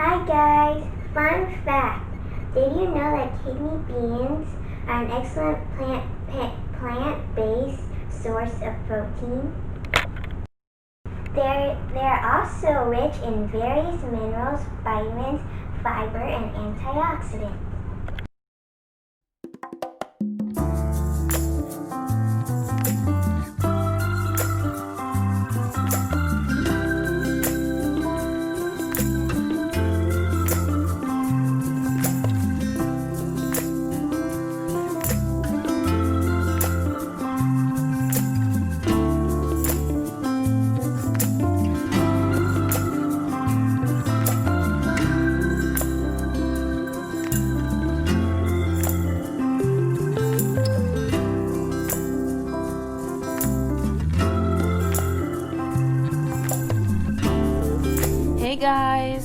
Hi guys! Fun fact! Did you know that kidney beans are an excellent plant-based source of protein? They're also rich in various minerals, vitamins, fiber, and antioxidants.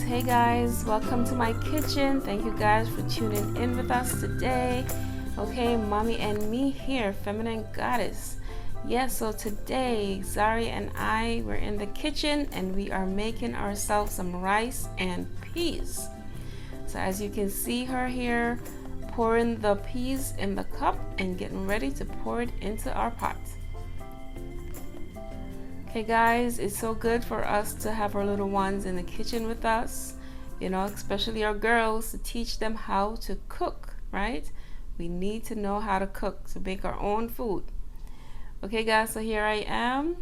Hey guys, welcome to my kitchen. Thank you guys for tuning in with us today. Okay, mommy and me here, feminine goddess. Yes, so today Zari and I were in the kitchen and we are making ourselves some rice and peas. So as you can see her here pouring the peas in the cup and getting ready to pour it into our pot. Hey guys, it's so good for us to have our little ones in the kitchen with us, you know, especially our girls, to teach them how to cook, right? We need to know how to cook, to make our own food. Okay guys, so here I am,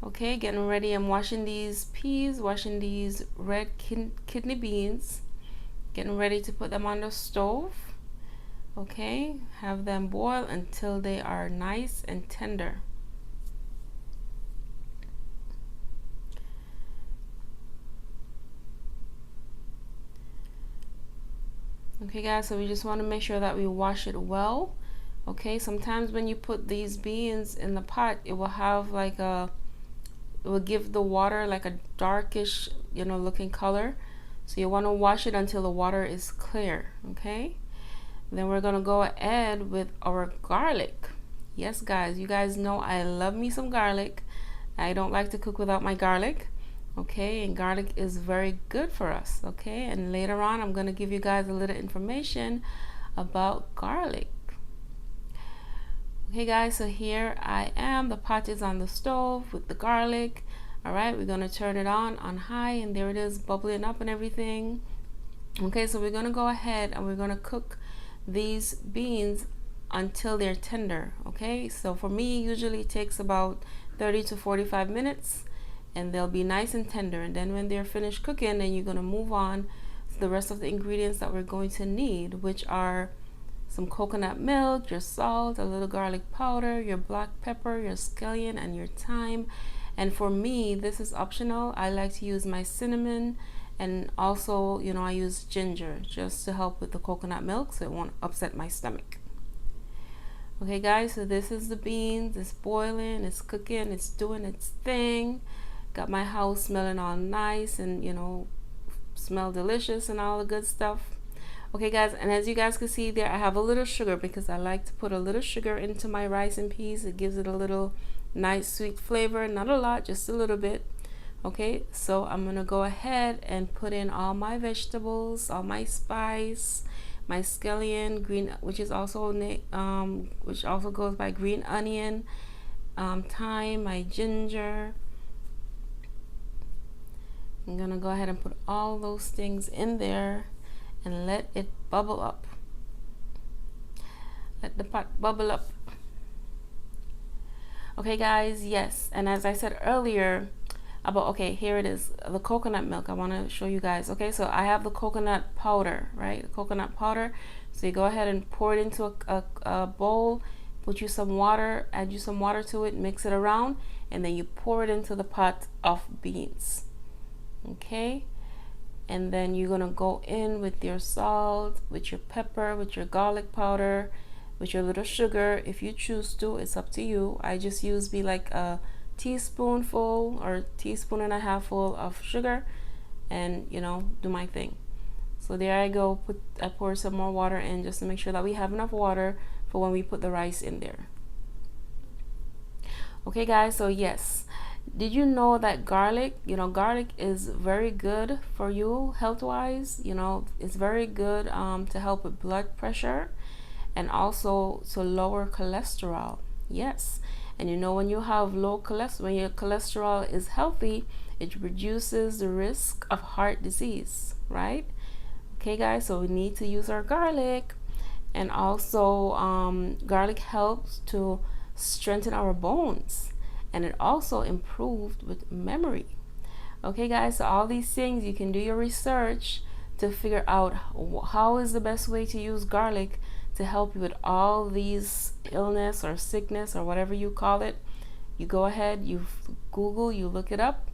okay, getting ready. I'm washing these peas, washing these red kidney beans, getting ready to put them on the stove. Okay, have them boil until they are nice and tender. Okay guys, so we just want to make sure that we wash it well. Okay, sometimes when you put these beans in the pot, it will have like it will give the water like a darkish, you know, looking color. So you want to wash it until the water is clear. Okay, then we're gonna go ahead with our garlic. Yes guys, you guys know I love me some garlic. I don't like to cook without my garlic. Okay, and garlic is very good for us. Okay, and later on I'm going to give you guys a little information about garlic. Okay guys, so here I am. The pot is on the stove with the garlic. All right, we're going to turn it on high, and there it is, bubbling up and everything. Okay, so we're going to go ahead and we're going to cook these beans until they're tender. Okay, so for me usually it takes about 30 to 45 minutes, and they'll be nice and tender. And then when they're finished cooking, then you're going to move on to the rest of the ingredients that we're going to need, which are some coconut milk, your salt, a little garlic powder, your black pepper, your scallion, and your thyme. And for me, this is optional. I like to use my cinnamon, and also, you know, I use ginger just to help with the coconut milk so it won't upset my stomach. Okay guys, so this is the beans. It's boiling, it's cooking, it's doing its thing. Got my house smelling all nice and, you know, smell delicious and all the good stuff. Okay guys, and as you guys can see there, I have a little sugar because I like to put a little sugar into my rice and peas. It gives it a little nice sweet flavor, not a lot, just a little bit. Okay, so I'm gonna go ahead and put in all my vegetables, all my spice, my scallion, green, which also goes by green onion, thyme, my ginger. I'm gonna go ahead and put all those things in there and let it bubble up. Let the pot bubble up. Okay guys, yes, and as I said earlier about, okay, here it is, the coconut milk. I want to show you guys. Okay, so I have the coconut powder, right? The coconut powder. So you go ahead and pour it into a bowl, put you some water, add you some water to it, mix it around, and then you pour it into the pot of beans. Okay, and then you're gonna go in with your salt, with your pepper, with your garlic powder, with your little sugar if you choose to. It's up to you. I just use like a teaspoonful or teaspoon and a half full of sugar, and, you know, do my thing. So there I go. I pour some more water in just to make sure that we have enough water for when we put the rice in there. Okay guys, so yes, Did you know that garlic, garlic is very good for you health wise? It's very good to help with blood pressure and also to lower cholesterol. Yes. And when you have low cholesterol, when your cholesterol is healthy, it reduces the risk of heart disease, right? Okay, guys, so we need to use our garlic. And also, garlic helps to strengthen our bones, and it also improved with memory. Okay, guys, so all these things you can do your research to figure out how is the best way to use garlic to help you with all these illness or sickness or whatever you call it. You go ahead, you Google, you look it up.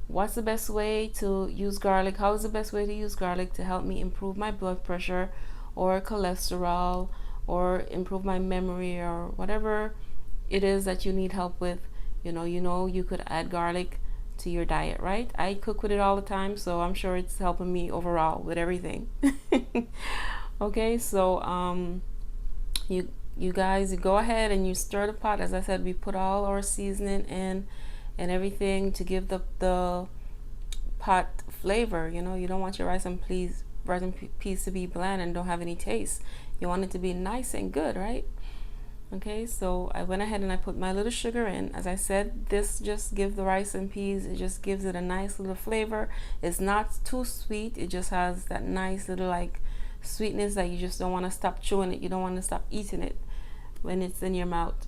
What's the best way to use garlic? How is the best way to use garlic to help me improve my blood pressure or cholesterol or improve my memory or whatever it is that you need help with? You could add garlic to your diet, right? I cook with it all the time, so I'm sure it's helping me overall with everything. Okay, so you guys, you go ahead and you stir the pot. As I said, we put all our seasoning in and everything to give the pot flavor. You don't want your rice and peas to be bland and don't have any taste. You want it to be nice and good, right? Okay, so I went ahead and I put my little sugar in. As I said, this just gives the rice and peas, it just gives it a nice little flavor. It's not too sweet. It just has that nice little like sweetness that you just don't want to stop chewing it. You don't want to stop eating it when it's in your mouth.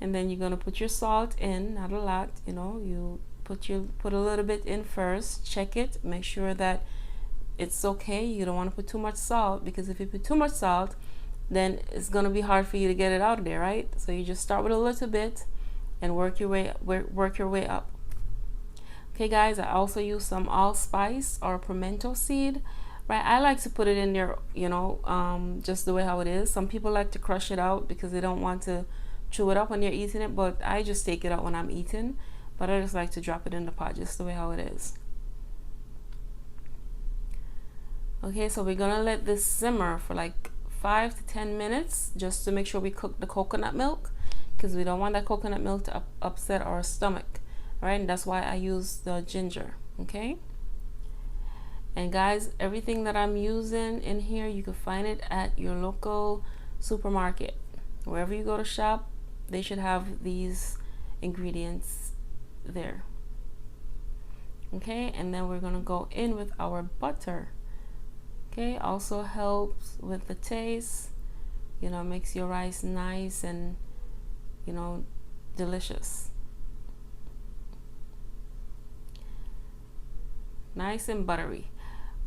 And then you're going to put your salt in, not a lot. You put a little bit in first, check it, make sure that it's okay. You don't want to put too much salt, because if you put too much salt, then it's going to be hard for you to get it out of there, right? So you just start with a little bit and work your way up. Okay, guys, I also use some allspice or pimento seed, right? I like to put it in there, just the way how it is. Some people like to crush it out because they don't want to chew it up when you're eating it, but I just take it out when I'm eating. But I just like to drop it in the pot just the way how it is. Okay, so we're gonna let this simmer for like 5 to 10 minutes just to make sure we cook the coconut milk, because we don't want that coconut milk to upset our stomach. All right, and that's why I use the ginger. Okay, and guys, everything that I'm using in here, you can find it at your local supermarket. Wherever you go to shop, they should have these ingredients there. Okay, and then we're gonna go in with our butter. Okay, also helps with the taste, makes your rice nice and delicious, nice and buttery.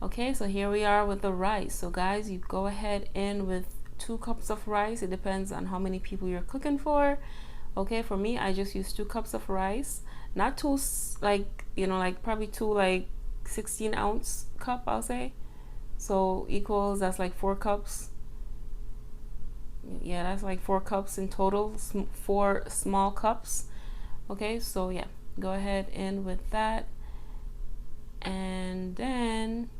Okay, so here we are with the rice. So guys, you go ahead in with 2 cups of rice. It depends on how many people you're cooking for. Okay, for me, I just use 2 cups of rice, not too like probably 2 like 16-ounce cup, I'll say. So equals, that's like 4 cups. Yeah, that's like 4 cups in total, 4 small cups. Okay, so yeah, go ahead in with that, and then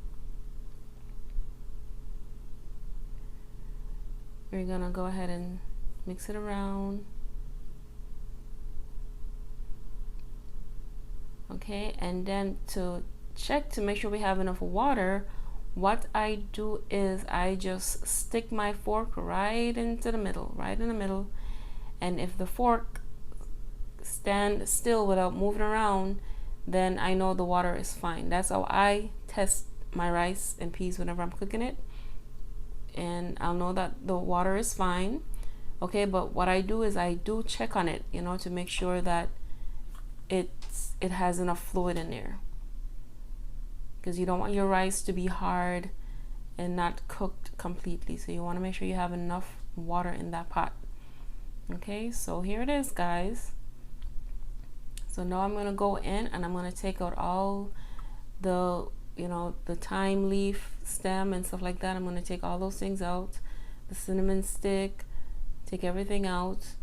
we're gonna go ahead and mix it around. Okay, and then to check to make sure we have enough water, what I do is I just stick my fork right into the middle, right in the middle, and if the fork stand still without moving around, then I know the water is fine. That's how I test my rice and peas whenever I'm cooking it, and I'll know that the water is fine. Okay, but what I do is I do check on it, to make sure that it has enough fluid in there, because you don't want your rice to be hard and not cooked completely. So you want to make sure you have enough water in that pot. Okay, so here it is, guys. So now I'm going to go in and I'm going to take out all the the thyme leaf stem and stuff like that. I'm going to take all those things out, the cinnamon stick, take everything out.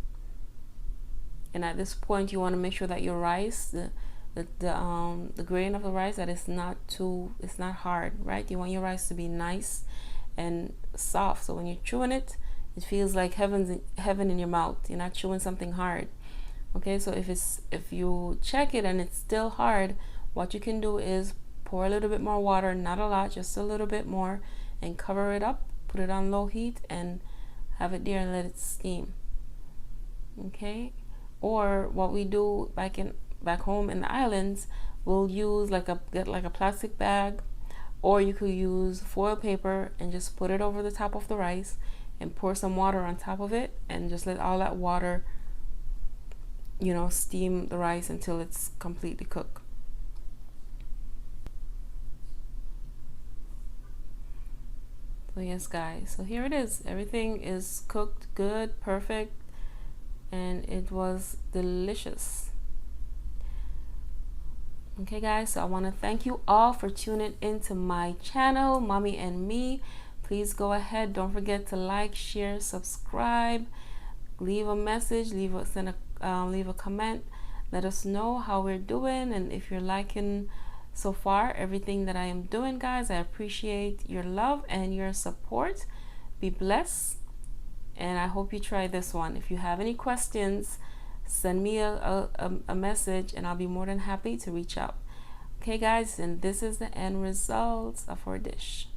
And at this point, you want to make sure that your rice, the grain of the rice, that it's not hard, right? You want your rice to be nice and soft, so when you're chewing it, it feels like heaven in your mouth. You're not chewing something hard. Okay, so if you check it and it's still hard, what you can do is pour a little bit more water, not a lot, just a little bit more, and cover it up, put it on low heat, and have it there and let it steam. Okay, or what we do back home in the islands, we'll use get like a plastic bag, or you could use foil paper and just put it over the top of the rice and pour some water on top of it and just let all that water, steam the rice until it's completely cooked. So yes guys, so here it is. Everything is cooked good, perfect, and it was delicious. Okay guys, so I want to thank you all for tuning into my channel, Mommy and Me. Please go ahead, don't forget to like, share, subscribe, leave a message, leave a comment. Let us know how we're doing, and if you're liking so far everything that I am doing, guys. I appreciate your love and your support. Be blessed, and I hope you try this one. If you have any questions, send me a message and I'll be more than happy to reach out. Okay guys, and this is the end results of our dish.